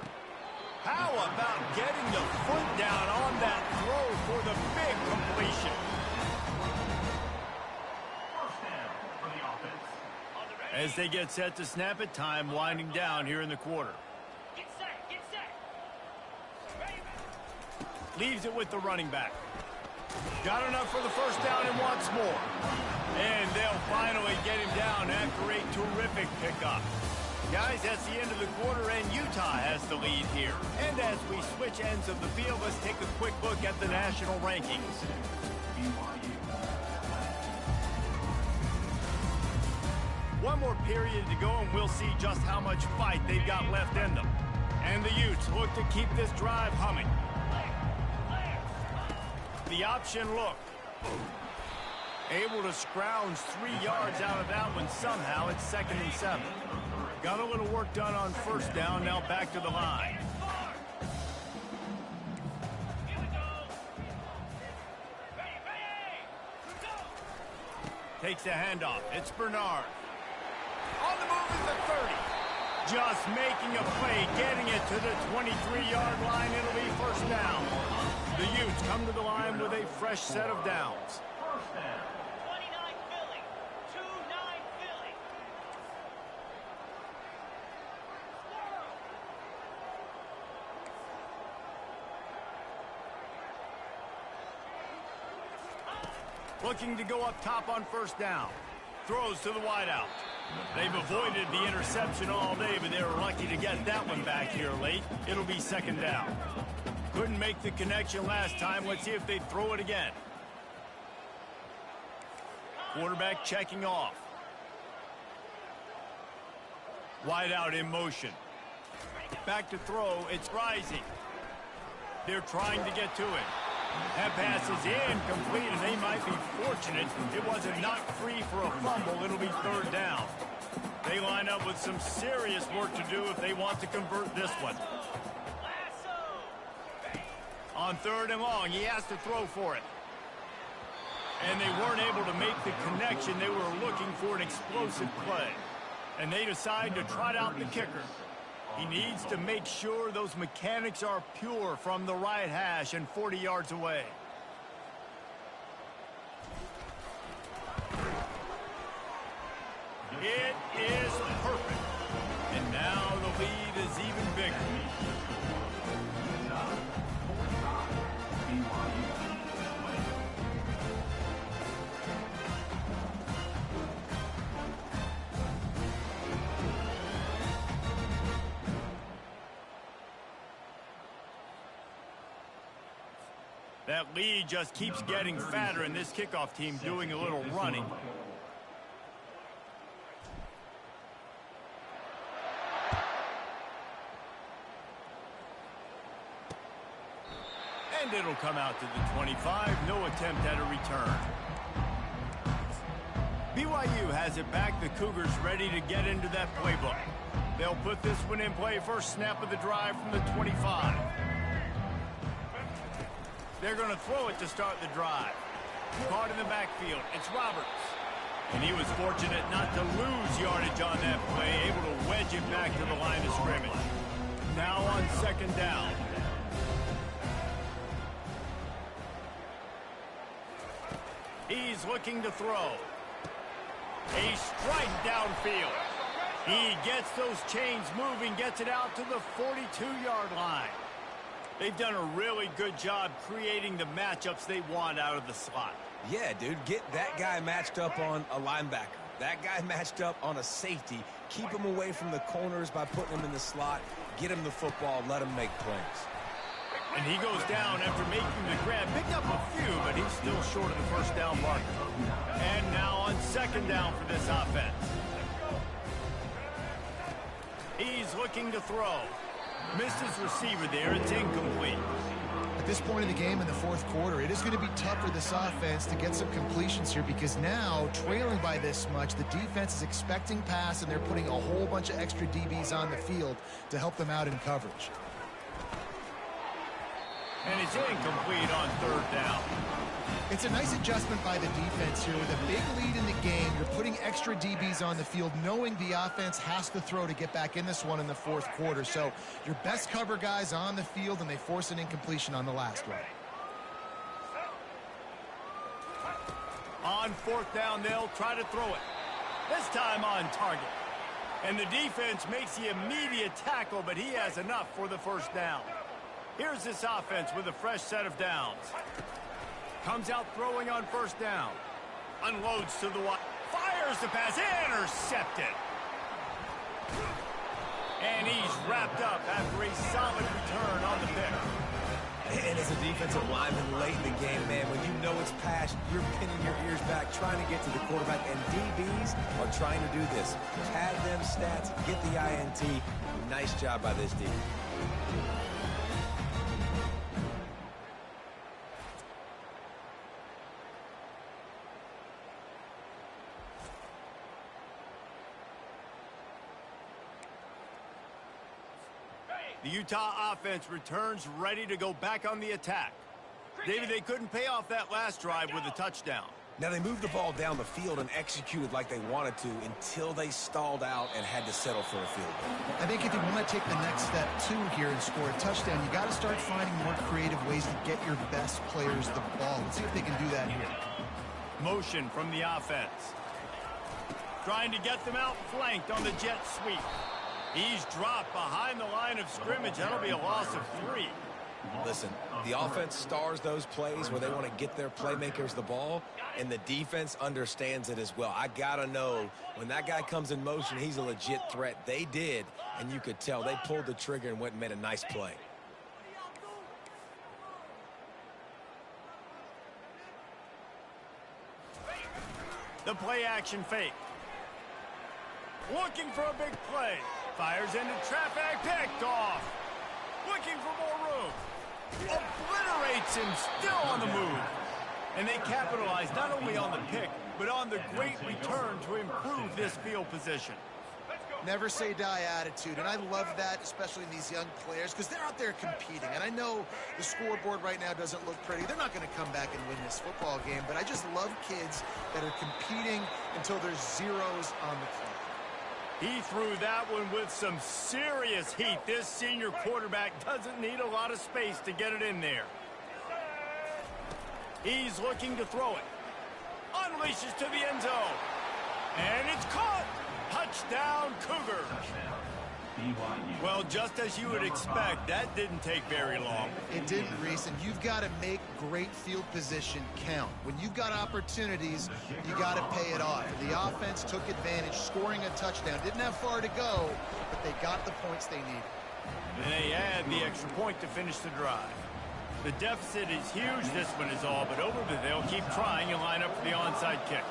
A: How about getting the foot down on that throw for the big completion? As they get set to snap it, time winding down here in the quarter.
D: Get set, get set. Ready.
A: Leaves it with the running back. Got enough for the first down and wants more. And they'll finally get him down after a terrific pickup. Guys, that's the end of the quarter, and Utah has the lead here. And as we switch ends of the field, let's take a quick look at the national rankings. One more period to go, and we'll see just how much fight they've got left in them. And the Utes look to keep this drive humming. The option look. Able to scrounge 3 yards out of that one somehow. It's 2nd and 7. Got a little work done on first down. Now back to the line. Takes the handoff. It's Bernard. On the move is the 30. Just making a play, getting it to the 23-yard line. It'll be first down. The Utes come to the line with a fresh set of downs.
D: 29 Philly. 2-9 Philly.
A: Looking to go up top on first down. Throws to the wideout. They've avoided the interception all day, but they were lucky to get that one back here late. It'll be second down. Couldn't make the connection last time. Let's see if they throw it again. Quarterback checking off. Wideout in motion. Back to throw. It's rising. They're trying to get to it. That pass is incomplete, and they might be fortunate it wasn't knocked free for a fumble. It'll be third down. They line up with some serious work to do if they want to convert this one. On third and long, he has to throw for it. And they weren't able to make the connection. They were looking for an explosive play. And they decide to trot out the kicker. He needs to make sure those mechanics are pure from the right hash and 40 yards away. It is perfect. And now the lead is even bigger. That lead just keeps getting fatter, and this kickoff team doing a little running. And it'll come out to the 25. No attempt at a return. BYU has it back. The Cougars ready to get into that playbook. They'll put this one in play. First snap of the drive from the 25. They're going to throw it to start the drive. Caught in the backfield. It's Roberts. And he was fortunate not to lose yardage on that play, able to wedge it back to the line of scrimmage. Now on second down. He's looking to throw. A strike downfield. He gets those chains moving, gets it out to the 42-yard line. They've done a really good job creating the matchups they want out of the slot.
B: Yeah, dude, get that guy matched up on a linebacker. That guy matched up on a safety. Keep him away from the corners by putting him in the slot. Get him the football, let him make plays.
A: And he goes down after making the grab. Picked up a few, but he's still short of the first down marker. And now on second down for this offense. He's looking to throw. Missed his receiver there. It's incomplete.
C: At this point in the game in the fourth quarter, it is going to be tough for this offense to get some completions here because now, trailing by this much, the defense is expecting pass, and they're putting a whole bunch of extra DBs on the field to help them out in coverage.
A: And it's incomplete on third down.
C: It's a nice adjustment by the defense here. With a big lead in the game, you're putting extra DBs on the field, knowing the offense has to throw to get back in this one in the fourth quarter. So your best cover guys on the field, and they force an incompletion on the last one.
A: On fourth down, they'll try to throw it. This time on target. And the defense makes the immediate tackle, but he has enough for the first down. Here's this offense with a fresh set of downs. Comes out throwing on first down. Unloads to the wide. Fires the pass. Intercepted. And he's wrapped up after a solid return on the pick.
B: And as a defensive lineman late in the game, man, when you know it's pass, you're pinning your ears back, trying to get to the quarterback. And DBs are trying to do this. Pad them stats, get the INT. Nice job by this D.
A: The Utah offense returns ready to go back on the attack. David, they couldn't pay off that last drive with a touchdown.
B: Now, they moved the ball down the field and executed like they wanted to until they stalled out and had to settle for a field goal.
C: I think if you want to take the next step, too, here and score a touchdown, you got to start finding more creative ways to get your best players the ball. Let's see if they can do that here.
A: Motion from the offense. Trying to get them out flanked on the jet sweep. He's dropped behind the line of scrimmage. That'll be a loss of 3.
B: Listen, the offense stars those plays where they want to get their playmakers the ball, and the defense understands it as well. I got to know when that guy comes in motion, he's a legit threat. They did, and you could tell they pulled the trigger and went and made a nice play.
A: The play action fake. Looking for a big play. Fires into traffic, picked off. Looking for more room. Obliterates him, still on the move. And they capitalize not only on the pick, but on the great return to improve this field position.
C: Never say die attitude, and I love that, especially in these young players, because they're out there competing. And I know the scoreboard right now doesn't look pretty. They're not going to come back and win this football game, but I just love kids that are competing until there's zeros on the clock.
A: He threw that one with some serious heat. This senior quarterback doesn't need a lot of space to get it in there. He's looking to throw it. Unleashes to the end zone. And it's caught. Touchdown, Cougars. Well, just as you would expect, that didn't take very long.
C: It didn't, Reese, and you've got to make great field position count. When you've got opportunities, you got to pay it off. And the offense took advantage, scoring a touchdown. Didn't have far to go, but they got the points they needed.
A: And they add the extra point to finish the drive. The deficit is huge. This one is all but over, but they'll keep trying and line up for the onside kick.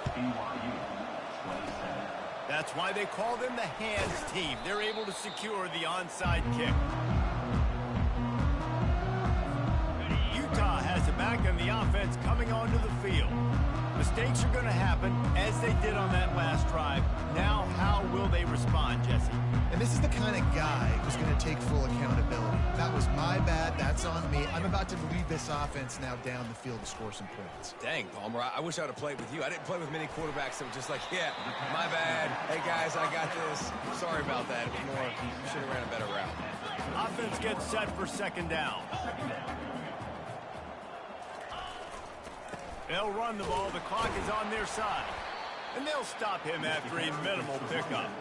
A: That's why they call them the hands team. They're able to secure the onside kick. Utah has it back, and the offense coming onto the field. Mistakes are going to happen, as they did on that last drive. Now, how will they respond, Jesse?
C: And this is the kind of guy who's going to take full accountability. That was my bad. That's on me. I'm about to lead this offense now down the field to score some points.
B: Dang, Palmer, I wish I'd have played with you. I didn't play with many quarterbacks that were just like, yeah, my bad. Hey, guys, I got this. Sorry about that. It was more, you should have ran a better route.
A: Offense gets set for second down. They'll run the ball. The clock is on their side. And they'll stop him after a minimal pickup.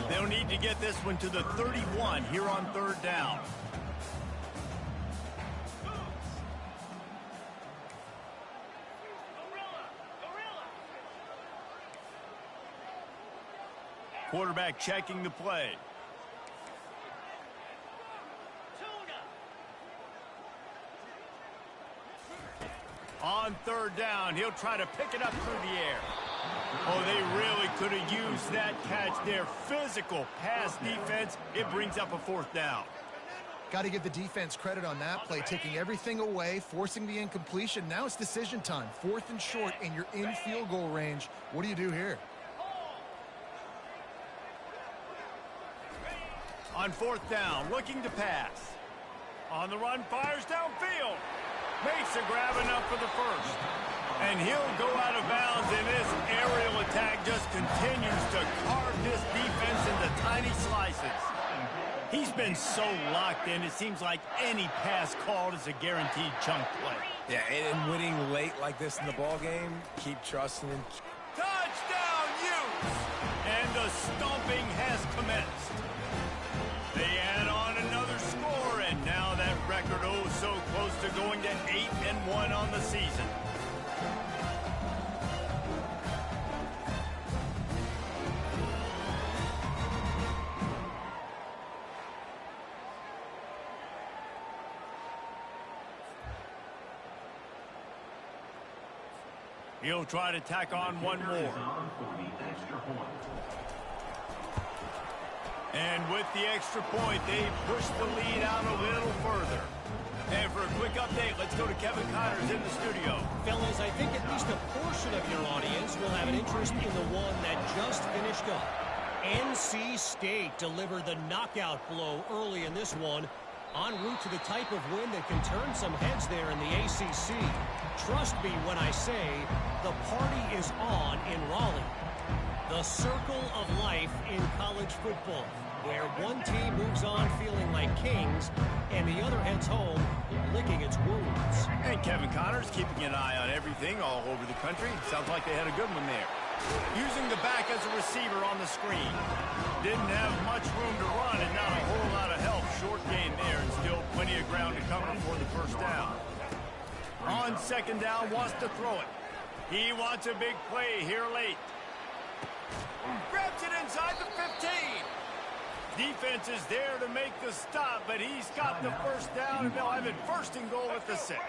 A: They'll need to get this one to the 31 here on third down. Quarterback checking the play. On third down, he'll try to pick it up through the air. Oh, they really could have used that catch there. Physical pass defense. It brings up a fourth down.
C: Got to give the defense credit on that play, taking everything away, forcing the incompletion. Now it's decision time. 4th and short, and you're in field goal range. What do you do here?
A: On 4th down, looking to pass. On the run, fires downfield. Makes a grab enough for the first. And he'll go out of bounds, and this aerial attack just continues to carve this defense into tiny slices. He's been so locked in, it seems like any pass called is a guaranteed chunk play.
B: Yeah, and winning late like this in the ball game, keep trusting him.
A: Touchdown, Utes! And the stomping has commenced. They add on another score, and now that record oh so close to going to 8-1 on the season. He'll try to tack on one more. And with the extra point, they push the lead out a little further. And for a quick update, let's go to Kevin Connors in the studio.
E: Fellas, I think at least a portion of your audience will have an interest in the one that just finished up. NC State delivered the knockout blow early in this one, en route to the type of win that can turn some heads there in the ACC. Trust me when I say the party is on in Raleigh. The circle of life in college football, where one team moves on feeling like kings and the other heads home licking its wounds.
A: And Kevin Connors keeping an eye on everything all over the country. Sounds like they had a good one there. Using the back as a receiver on the screen. Didn't have much room to run and not a whole lot of help. Short gain there and still plenty of ground to cover for the first down. On second down, wants to throw it. He wants a big play here late. Grabs it inside the 15. Defense is there to make the stop, but he's got the first down, and they'll have it first and goal at the 6.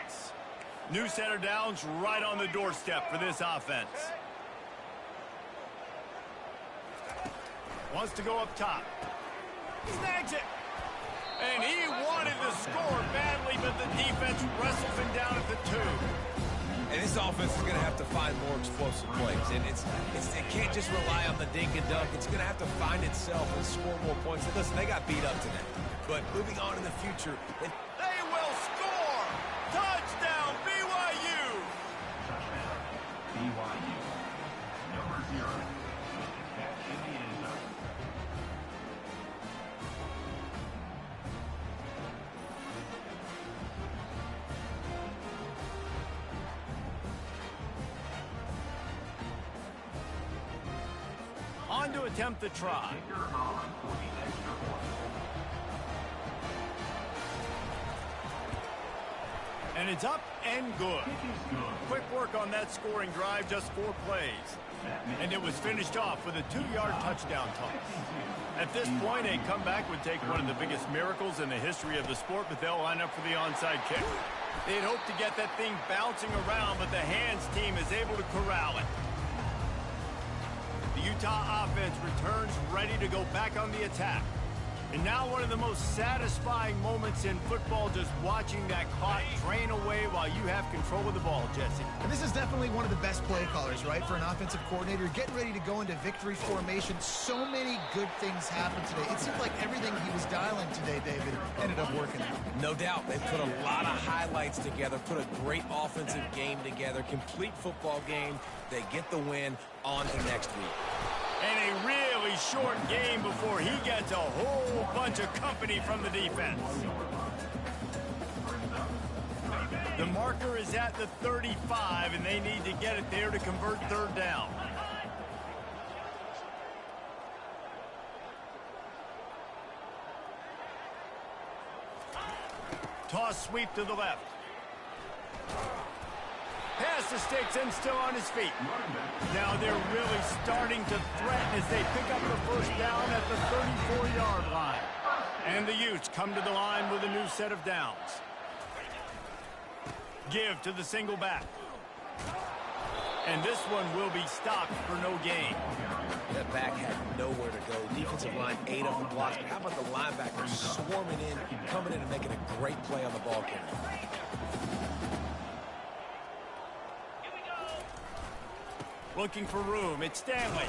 A: New set of downs right on the doorstep for this offense. Wants to go up top. Snags it. And he wanted to score badly, but the defense wrestles him down at the 2.
B: And this offense is going to have to find more explosive plays. And it can't just rely on the dink and dunk. It's going to have to find itself and score more points. And listen, they got beat up today. But moving on in the future,
A: they will score! Touchdown, BYU!
F: BYU, number 0. Catch in the end zone.
A: On to attempt the try. And it's up and good. Quick work on that scoring drive, just 4 plays. And it was finished off with a 2-yard touchdown toss. At this point, a comeback would take one of the biggest miracles in the history of the sport, but they'll line up for the onside kick. They'd hope to get that thing bouncing around, but the hands team is able to corral it. The Utah offense returns ready to go back on the attack. And now one of the most satisfying moments in football, just watching that clock drain away while you have control of the ball, Jesse.
C: And this is definitely one of the best play callers, right, for an offensive coordinator. Getting ready to go into victory formation. So many good things happened today. It seemed like everything he was dialing today, David, ended up working.
B: No doubt. They put a lot of highlights together, put a great offensive game together, complete football game. They get the win. On to next week.
A: And a really short game before he gets a whole bunch of company from the defense. The marker is at the 35, and they need to get it there to convert third down. Toss sweep to the left. Pass to sticks and still on his feet. Now they're really starting to threaten as they pick up the first down at the 34-yard line. And the Utes come to the line with a new set of downs. Give to the single back. And this one will be stopped for no gain.
B: That back had nowhere to go. Defensive line, 8 of them blocks. But how about the linebackers swarming in, coming in and making a great play on the ball carrier?
A: Looking for room. It's Stanley.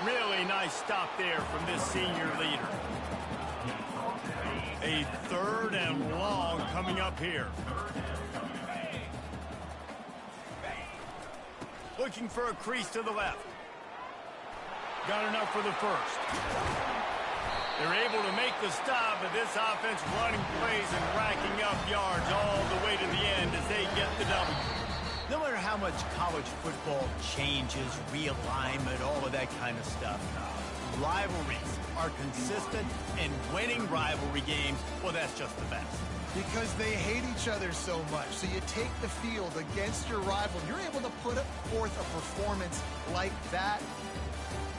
A: Really nice stop there from this senior leader. A third and long coming up here. Looking for a crease to the left. Got enough for the first. They're able to make the stop, but this offense running plays and racking up yards all the way to the end as they get the W. No matter how much college football changes, realignment, all of that kind of stuff, rivalries are consistent, and winning rivalry games, well, that's just the best.
C: Because they hate each other so much. So you take the field against your rival. You're able to put forth a performance like that.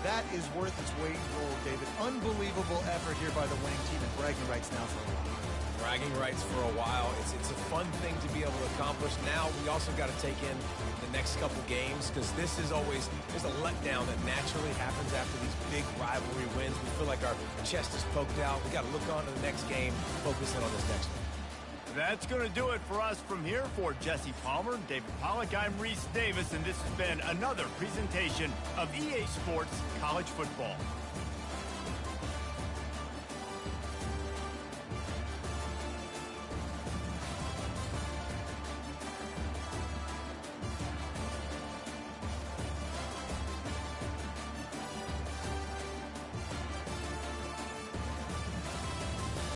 C: That is worth its weight in gold, David. Unbelievable effort here by the winning team, and bragging rights now for a while.
B: Bragging rights for a while. It's a fun thing to be able to accomplish. Now we also got to take in the next couple games, because this is always, there's a letdown that naturally happens after these big rivalry wins. We feel like our chest is poked out. We got to look on to the next game, focus in on this next one.
A: That's going to do it for us from here. For Jesse Palmer, David Pollack, I'm Reese Davis, and this has been another presentation of EA Sports College Football.